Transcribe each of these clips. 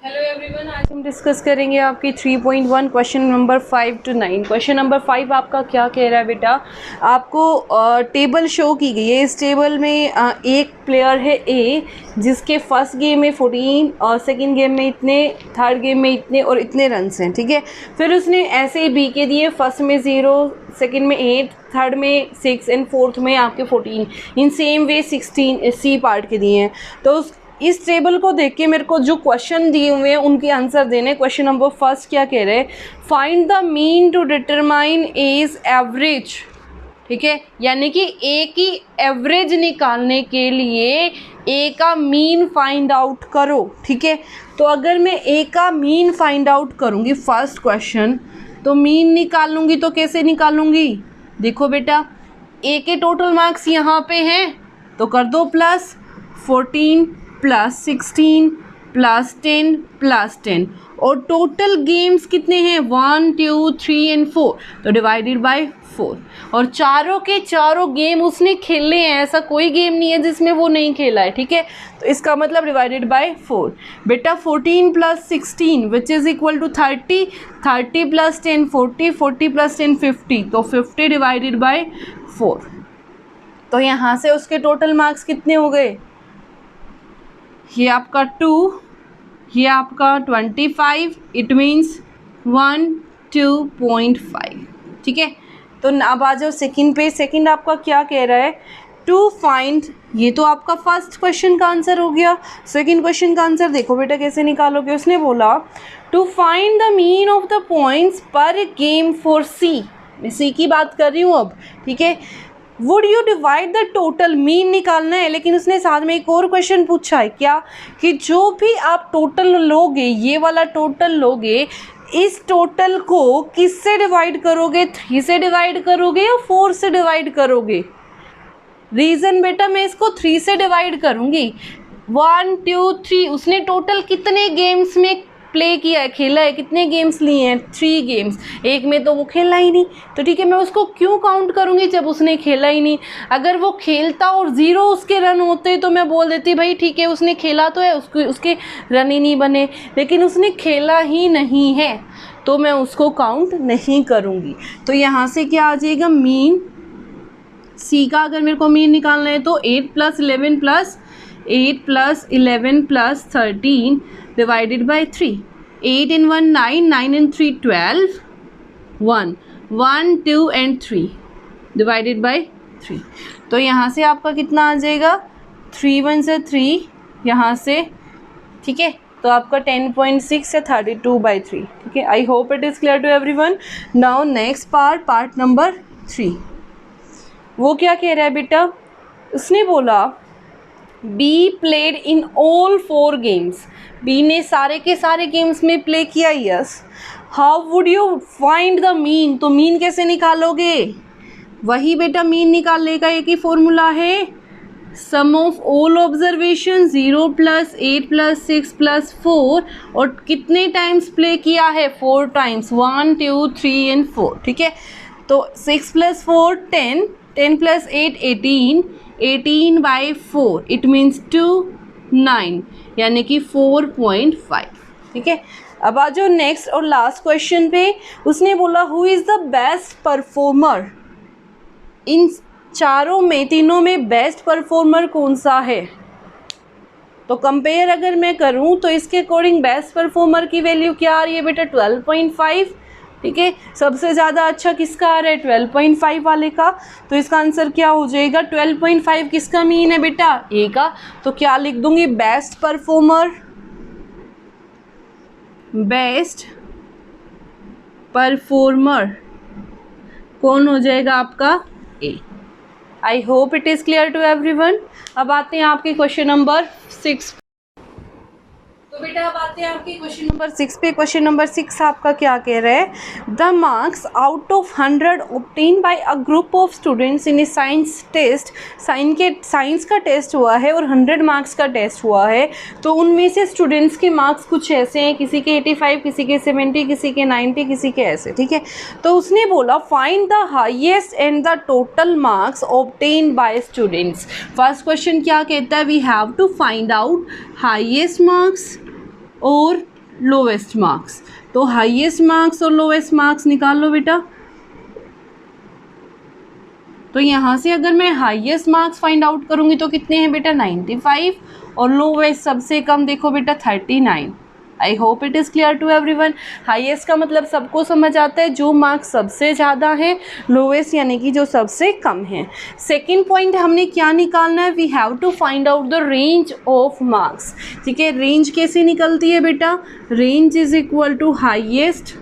Hello everyone, आज हम discuss करेंगे आपकी 3.1 question number 5 to 9। Question number 5 आपका क्या कह रहा है बेटा, आपको टेबल शो की गई है। इस टेबल में एक प्लेयर है ए, जिसके फर्स्ट गेम में 14 और सेकंड गेम में इतने, थर्ड गेम में इतने और इतने रन्स हैं, ठीक है। फिर उसने ऐसे ही बी के दिए, फर्स्ट में 0, सेकंड में 8, थर्ड में 6 एंड फोर्थ में आपके 14। In same way 16 C part के दिए हैं। तो इस टेबल को देख के मेरे को जो क्वेश्चन दिए हुए हैं उनके आंसर देने। क्वेश्चन नंबर फर्स्ट क्या कह रहे हैं, find the mean to determine as average, ठीक है। यानी कि ए की एवरेज निकालने के लिए ए का मीन फाइंड आउट करो, ठीक है। तो अगर मैं ए का मीन फाइंड आउट करूँगी फर्स्ट क्वेश्चन, तो मीन निकालूंगी तो कैसे निकालूंगी, देखो बेटा, ए के टोटल मार्क्स यहाँ पे हैं तो कर दो प्लस 14 प्लस 16 प्लस 10 प्लस 10, और टोटल गेम्स कितने हैं 1 2 3 एंड 4, तो डिवाइडेड बाय 4। और चारों के चारों गेम उसने खेले हैं, ऐसा कोई गेम नहीं है जिसमें वो नहीं खेला है, ठीक है। तो इसका मतलब डिवाइडेड बाय 4। बेटा 14 plus 16 which is equal to 30, 30 plus 10 40, 40 plus 10 50, तो 50 डिवाइडेड बाय 4। तो यहाँ से उसके टोटल मार्क्स कितने हो गए, ये आपका 2, ये आपका 25, इट मीन्स 102.5, ठीक है। तो अब आ जाओ सेकंड पे। सेकंड आपका क्या कह रहा है, टू फाइंड, ये तो आपका फर्स्ट क्वेश्चन का आंसर हो गया। सेकंड क्वेश्चन का आंसर देखो बेटा कैसे निकालोगे। उसने बोला to find the mean of the points per game for C, मैं सी की बात कर रही हूँ अब, ठीक है। Would you divide the total, mean निकालना है, लेकिन उसने साथ में एक और क्वेश्चन पूछा है क्या, कि जो भी आप टोटल लोगे, ये वाला टोटल लोगे, इस टोटल को किससे डिवाइड करोगे, 3 से डिवाइड करोगे या 4 से डिवाइड करोगे। रीज़न बेटा, मैं इसको 3 से डिवाइड करूँगी। 1 2 3, उसने टोटल कितने गेम्स में प्ले किया है, खेला है, कितने गेम्स लिए हैं 3 गेम्स, एक में तो वो खेला ही नहीं, तो ठीक है मैं उसको क्यों काउंट करूँगी जब उसने खेला ही नहीं। अगर वो खेलता और 0 उसके रन होते तो मैं बोल देती भाई ठीक है उसने खेला तो है, उसके रन ही नहीं बने, लेकिन उसने खेला ही नहीं है तो मैं उसको काउंट नहीं करूँगी। तो यहाँ से क्या आ जाएगा, मीन सी का अगर मेरे को मीन निकालना है तो 8 plus 11 plus 8 plus 11 plus 13 divided by 3, 8 and 1 9, 9 and 3 12, 1 1 2 and 3 divided by 3। तो यहाँ से आपका कितना आ जाएगा, 3 1 से 3 यहाँ से, ठीक है। तो आपका 10.6 या 32/3, ठीक है। I hope it is clear to everyone. Now next part number 3, वो क्या कह रहा है बेटा, उसने बोला B played in all 4 games, B ने सारे के सारे गेम्स में प्ले किया, yes. How would you find the mean, तो मीन कैसे निकालोगे, वही बेटा मीन निकालने का एक ही फॉर्मूला है, sum of all observation 0 plus 8 plus 6 plus 4, और कितने टाइम्स प्ले किया है 4 टाइम्स, 1 2 3 एंड 4, ठीक है। तो 6 प्लस 4 10, 10 प्लस 8 18, 18/4 इट मीन्स 2 9, यानी कि 4.5, ठीक है। अब आ जाओ नेक्स्ट और लास्ट क्वेश्चन पे। उसने बोला who is the best performer, इन चारों में, तीनों में बेस्ट परफॉर्मर कौन सा है। तो कंपेयर अगर मैं करूं तो इसके अकॉर्डिंग बेस्ट परफॉर्मर की वैल्यू क्या आ रही है बेटा, 12.5, ठीक है। सबसे ज़्यादा अच्छा किसका आ रहा है, 12.5 वाले का। तो इसका आंसर क्या हो जाएगा, 12.5 किसका मीन है बेटा, ए का। तो क्या लिख दूंगी, बेस्ट परफॉर्मर, बेस्ट परफॉर्मर कौन हो जाएगा आपका, A. I hope it is clear to everyone. अब आते हैं आपके क्वेश्चन नंबर 6। तो बेटा अब आते हैं आपके क्वेश्चन नंबर 6 पे। क्वेश्चन नंबर 6 आपका क्या कह रहा है, the marks out of 100 obtain by a group of students in a science test, science का टेस्ट हुआ है और 100 मार्क्स का टेस्ट हुआ है। तो उनमें से स्टूडेंट्स के मार्क्स कुछ ऐसे हैं, किसी के 85, किसी के 70, किसी के 90, किसी के ऐसे, ठीक है। तो उसने बोला find the highest and the total marks obtain by students. First question क्या कहता है, we have to find out highest marks और लोवेस्ट मार्क्स। तो हाईएस्ट मार्क्स और लोवेस्ट मार्क्स निकाल लो बेटा। तो यहाँ से अगर मैं हाईएस्ट मार्क्स फाइंड आउट करूँगी तो कितने हैं बेटा 95, और लोवेस्ट सबसे कम देखो बेटा 39। I hope it is clear to everyone. Highest का मतलब सबको समझ आता है, जो मार्क्स सबसे ज़्यादा है, लोवेस्ट यानी कि जो सबसे कम है। सेकेंड पॉइंट हमने क्या निकालना है, we have to find out the range of marks. ठीक है, रेंज कैसे निकलती है बेटा, range is equal to highest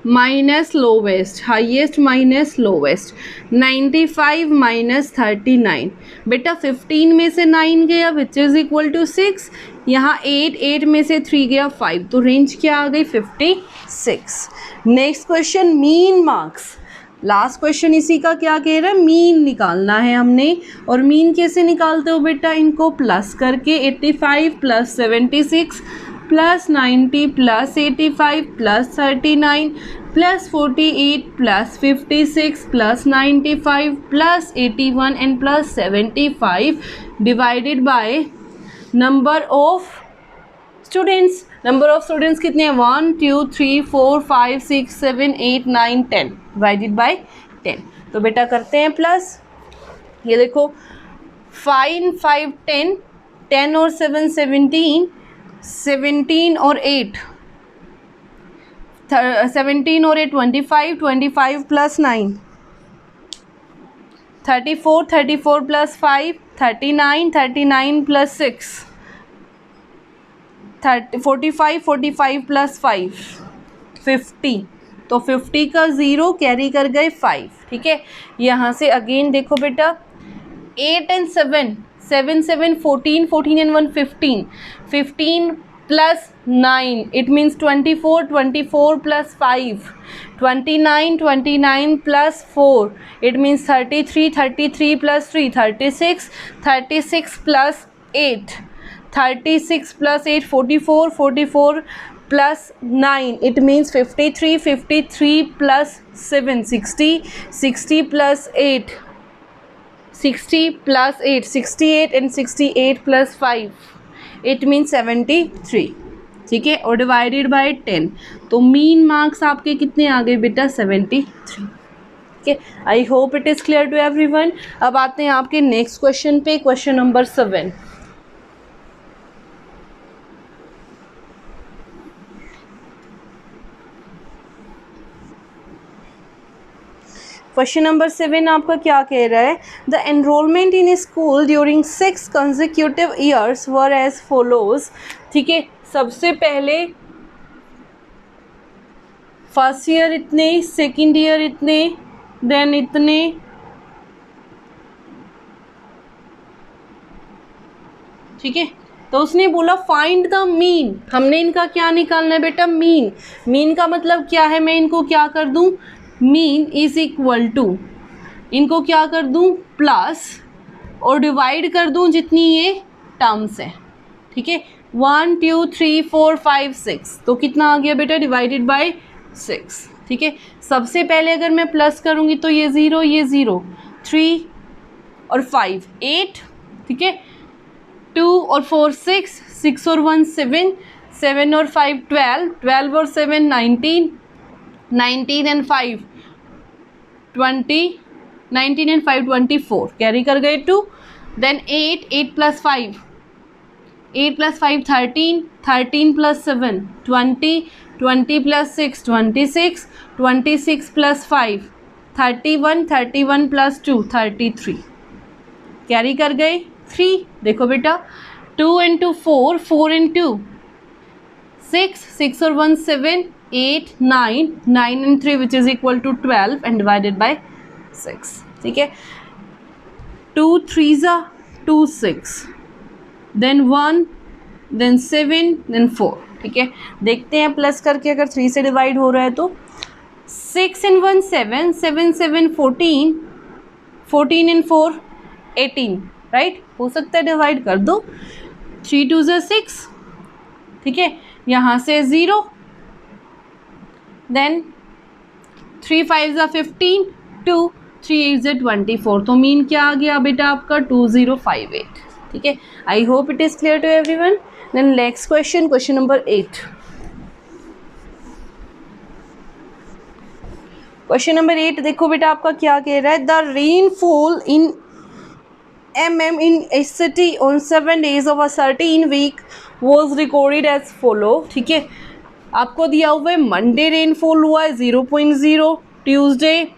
minus lowest, highest minus lowest. 95 minus 39, बेटा 15 में से 9 गया विच इज़ इक्वल टू 6, यहाँ 8 में से 3 गया 5, तो रेंज क्या आ गई 56। Next question, mean marks. Last question इसी का क्या कह रहा है, मीन निकालना है हमने। और मीन कैसे निकालते हो बेटा, इनको प्लस करके 85 plus 76 plus 90 plus 85 plus 39 plus 48 plus 56 plus 95 plus 81 and plus 75 divided by number of students. Number of students कितने हैं, 1 2 3 4 5 6 7 8 9 10 डिवाइडेड बाय 10। तो बेटा करते हैं प्लस, ये देखो 5 5 10, 10 और 7 17, 17 और 8 17 और 8 25, 25 प्लस 9 34, 34 प्लस 5 39, 39 प्लस 6 45, 45 प्लस 5 50। तो 50 का 0 कैरी कर गए 5। ठीक है, यहाँ से अगेन देखो बेटा 8 and 7, 7 7 14, 14 and 1 15, 15 plus 9 it means 24, 24 plus 5 29, 29 plus 4 it means 33, 33 plus 3 36, 36 plus 8 36 plus 8 44, 44 plus 9 it means 53, 53 plus 7 60, 60 plus 8 60 plus 8 68 and 68 plus 5 it means 73। ठीक है, और डिवाइडेड बाय 10, तो मीन मार्क्स आपके कितने आ गए बेटा 73। ठीक है, I hope it is clear to everyone. अब आते हैं आपके नेक्स्ट क्वेश्चन पे, क्वेश्चन नंबर 7। क्वेश्चन नंबर 7 आपका क्या कह रहा है, the enrolment in school during 6 consecutive years were as follows. ठीक है, सबसे पहले फर्स्ट ईयर इतने, सेकेंड ईयर इतने, देन इतने, ठीक है। तो उसने बोला फाइंड द मीन, हमने इनका क्या निकालना है बेटा, मीन। मीन का मतलब क्या है, मैं इनको क्या कर दूं, मीन इज इक्वल टू, इनको क्या कर दूं प्लस, और डिवाइड कर दूं जितनी ये टर्म्स है। ठीक है, 1 2 3 4 5 6, तो कितना आ गया बेटा डिवाइडेड बाय 6। ठीक है, सबसे पहले अगर मैं प्लस करूंगी तो ये 0, ये 0, 3 और 5 8, ठीक है, 2 और 4 6, 6 और 1 7, 7 और 5 12, 12 और 7 19, 19 एंड 5 20, 19 एंड 5 24, कैरी कर गए 2, then 8, 8 plus 5, 8 plus 5 13, 13 plus 7 20, 20 plus 6 26, 26 plus 5 31, 31 plus 2 33, carry कर गए 3। देखो बेटा 2 and 2 4, 4 and 2 6, 6 और 1 7, 8 9, 9 and 3 which is equal to 12 and divided by 6। ठीक है, 2 3s are 2 6, then 1, then 7, then 4। ठीक है, देखते हैं प्लस करके अगर 3 से डिवाइड हो रहा है तो 6 and 1 7, 7 7 14, 14 and 4 18, राइट, हो सकता है डिवाइड कर दो, 3 2 ज़ा 6, ठीक है, यहाँ से 0, देन 3 5 ज़ा 15, 2 3 8 ज़ा 24, तो मीन क्या आ गया बेटा आपका 2058। ठीक है। I hope it is clear to everyone. Then next question, question number 8। Question number 8 देखो बेटा आपका क्या कह रहा है, the rainfall in mm in a city on 7 days of a certain week was recorded as follow। ठीक है, आपको दिया हुआ है मंडे रेनफॉल हुआ है 0.0, Tuesday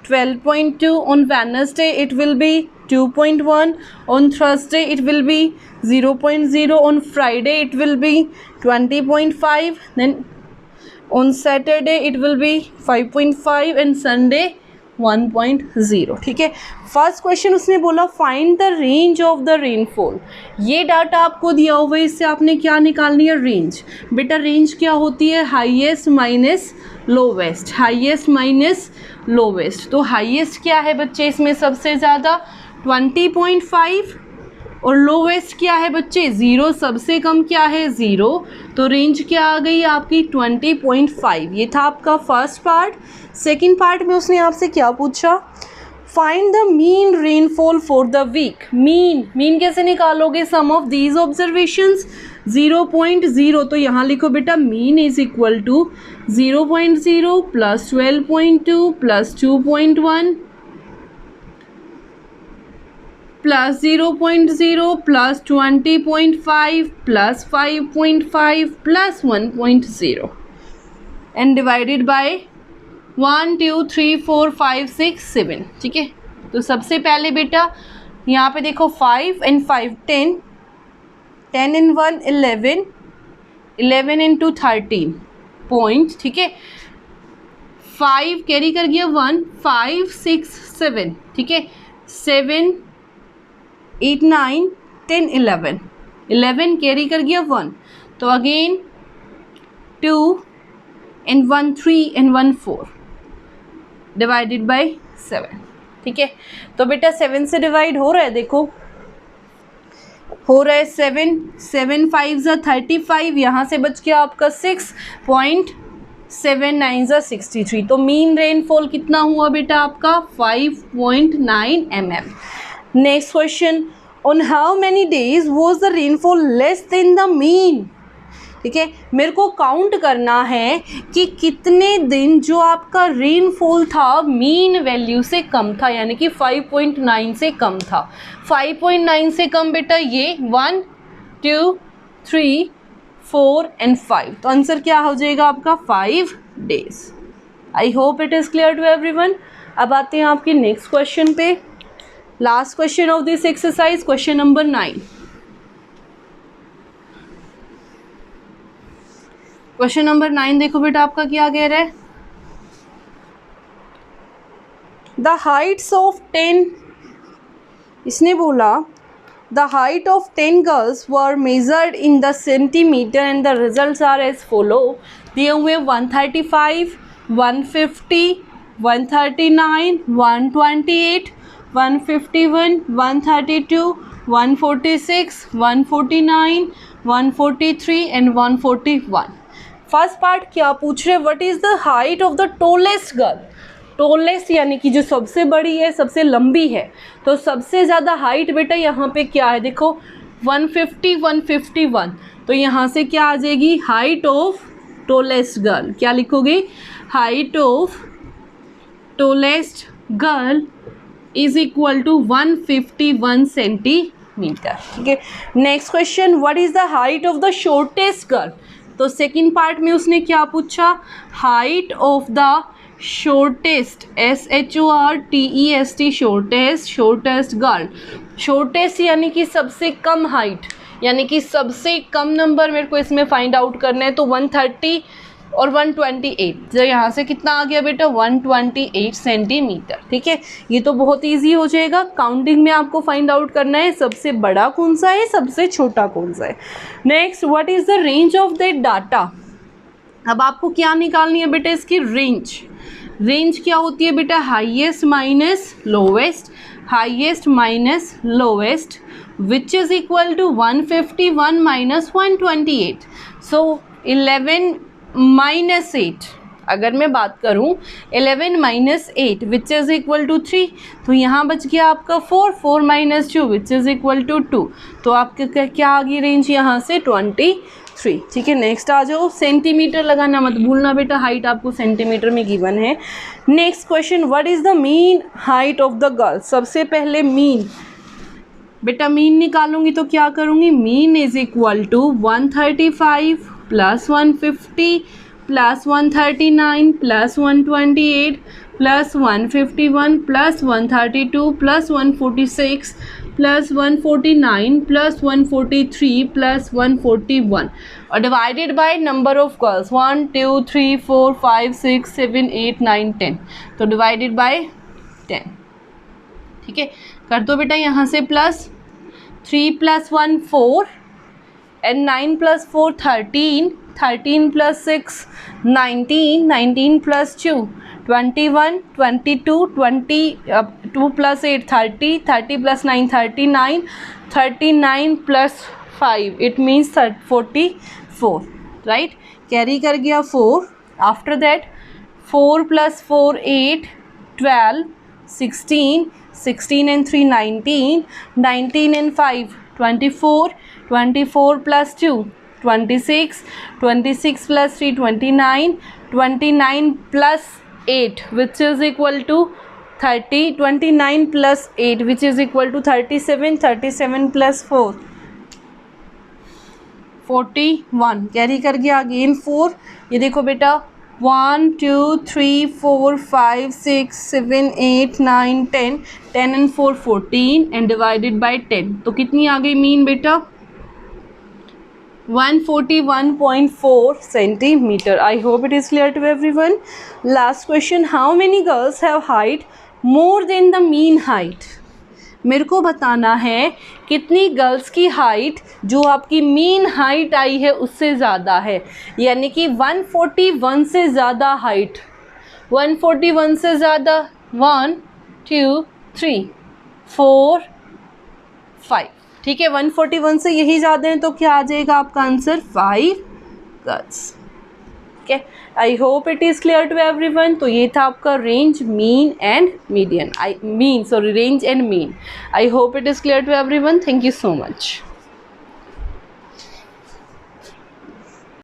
12.2, on Wednesday it will be 2.1, on Thursday it will be 0.0, on Friday it will be 20.5, then on Saturday it will be 5.5 and Sunday 1.0। ठीक है, फर्स्ट क्वेश्चन उसने बोला find the range of the rainfall. ये data आपको दिया हुआ है, इससे आपने क्या निकालनी है, रेंज। बेटा रेंज क्या होती है, highest minus lowest, highest minus lowest. तो हाईएस्ट क्या है बच्चे इसमें सबसे ज़्यादा 20.5 और लोवेस्ट क्या है बच्चे 0, सबसे कम क्या है 0। तो रेंज क्या आ गई आपकी 20.5। ये था आपका फर्स्ट पार्ट। सेकंड पार्ट में उसने आपसे क्या पूछा, find the mean rainfall for the week. Mean कैसे निकालोगे, सम ऑफ दीज ऑब्जर्वेशंस 0.0। तो यहाँ लिखो बेटा mean is equal to 0.0 plus 12.2 plus 2.1 plus 0.0 plus 20.5 plus 5.5 plus 1.0 and divided by 1 2 3 4 5 6 7। ठीक है, तो सबसे पहले बेटा यहाँ पे देखो 5 एंड 5 10, 10 एंड 1 11, 11 इंटू 13 पॉइंट। ठीक है, 5 कैरी कर गया 1, 5 6 7। ठीक है, 7 8 9 10 11, 11 कैरी कर गया 1, तो again 2 and 1 3 and 1 4 divided by 7। ठीक है, तो बेटा 7 से डिवाइड हो रहा है, देखो हो रहा है 7, 7 5 ज़ा 35, यहाँ से बच गया आपका 6.79 ज़ा 63। तो मीन रेनफॉल कितना हुआ बेटा आपका 5.9 mm। Next question, on how many days was the rainfall less than the mean. ठीक है, मेरे को काउंट करना है कि कितने दिन जो आपका रेनफॉल था मीन वैल्यू से कम था, यानी कि 5.9 से कम था। 5.9 से कम बेटा ये 1 2 3 4 एंड 5, तो आंसर क्या हो जाएगा आपका 5 days. I hope it is clear to everyone. अब आते हैं आपके नेक्स्ट क्वेश्चन पे, last question of this exercise, question number 9। Question number 9 देखो बेटा आपका क्या कह रहा है, द हाइट्स ऑफ 10, इसने बोला the height of 10 girls were measured in the centimetre and the results are as follow. दिए हुए 135, 150, 139, 128, 151, 132, 146, 149, 143 एंड 141। फर्स्ट पार्ट क्या पूछ रहे, what is the height of the tallest girl. Tallest यानी कि जो सबसे बड़ी है, सबसे लंबी है। तो सबसे ज़्यादा हाइट बेटा यहाँ पे क्या है, देखो 150, 151। तो यहाँ से क्या आ जाएगी, हाइट ऑफ टोलेस्ट गर्ल। क्या लिखोगे, height of tallest girl is equal to 151 centimetre. ठीक है, next question, what is the height of the shortest girl. तो सेकंड पार्ट में उसने क्या पूछा, height of the shortest, SHORTEST, shortest girl. Shortest यानी कि सबसे कम हाइट, यानी कि सबसे कम नंबर मेरे को इसमें फाइंड आउट करना है। तो 130 और 128, जो यहाँ से कितना आ गया बेटा 128 सेंटीमीटर। ठीक है, ये तो बहुत इजी हो जाएगा। काउंटिंग में आपको फाइंड आउट करना है सबसे बड़ा कौन सा है, सबसे छोटा कौन सा है। Next, what is the range of that data. अब आपको क्या निकालनी है बेटा, इसकी रेंज। रेंज क्या होती है बेटा, highest minus lowest, highest minus lowest, which is equal to 151 minus 128। So 11 -8, अगर मैं बात करूं 11 minus 8 which is equal to 3, तो यहाँ बच गया आपका 4, 4 minus 2 which is equal to 2, तो आपके क्या आ गई रेंज यहाँ से 23। ठीक है, नेक्स्ट आ जाओ। सेंटीमीटर लगाना मत भूलना बेटा, हाइट आपको सेंटीमीटर में गिवन है। Next question, what is the mean height of the girl. सबसे पहले मीन, बेटा मीन निकालूंगी तो क्या करूँगी, mean is equal to 135 plus 150 plus 139 plus 128 plus 151 plus 132 plus 146 plus 149 plus 143 plus 141 और divided by number of girls 1 2 3 4 5 6 7 8 9 10, तो डिवाइडेड बाय 10। ठीक है, कर दो बेटा यहाँ से plus 3 plus 1 4 and 9 plus 4 13, 13 plus 6 19, 19 plus 2 21, 22, 22 plus 8 30, 30 plus 9 39, 39 plus 5 it means 44, right. Carry कर गया 4, after that 4 plus 4 8 12 16, 16 and 3 19, 19 and 5 24, 24 plus 2 26, 26 plus 3 29, 29 plus 8 which is equal to 30, 29 plus 8 which is equal to 37, 37 plus 4 41। Carry कर गया again 4, ये देखो बेटा 1 2 3 4 5 6 7 8 9 10, 10 and 4 14 and divided by 10, तो कितनी आ गई मीन बेटा 141.4 centimetre. I hope it is clear to everyone. Last question, how many girls have height more than the mean height. मेरे को बताना है कितनी गर्ल्स की हाइट जो आपकी मीन हाइट आई है उससे ज़्यादा है, यानी कि 141 से ज़्यादा हाइट, 141 से ज़्यादा 1 2 3 4 5। ठीक है, 141 से यही ज़्यादा है तो क्या आ जाएगा आपका आंसर 5 गर्ल्स। ठीक है, I hope it is clear to everyone. तो ये था आपका range, mean and median, range and mean. I hope it is clear to everyone. Thank you so much.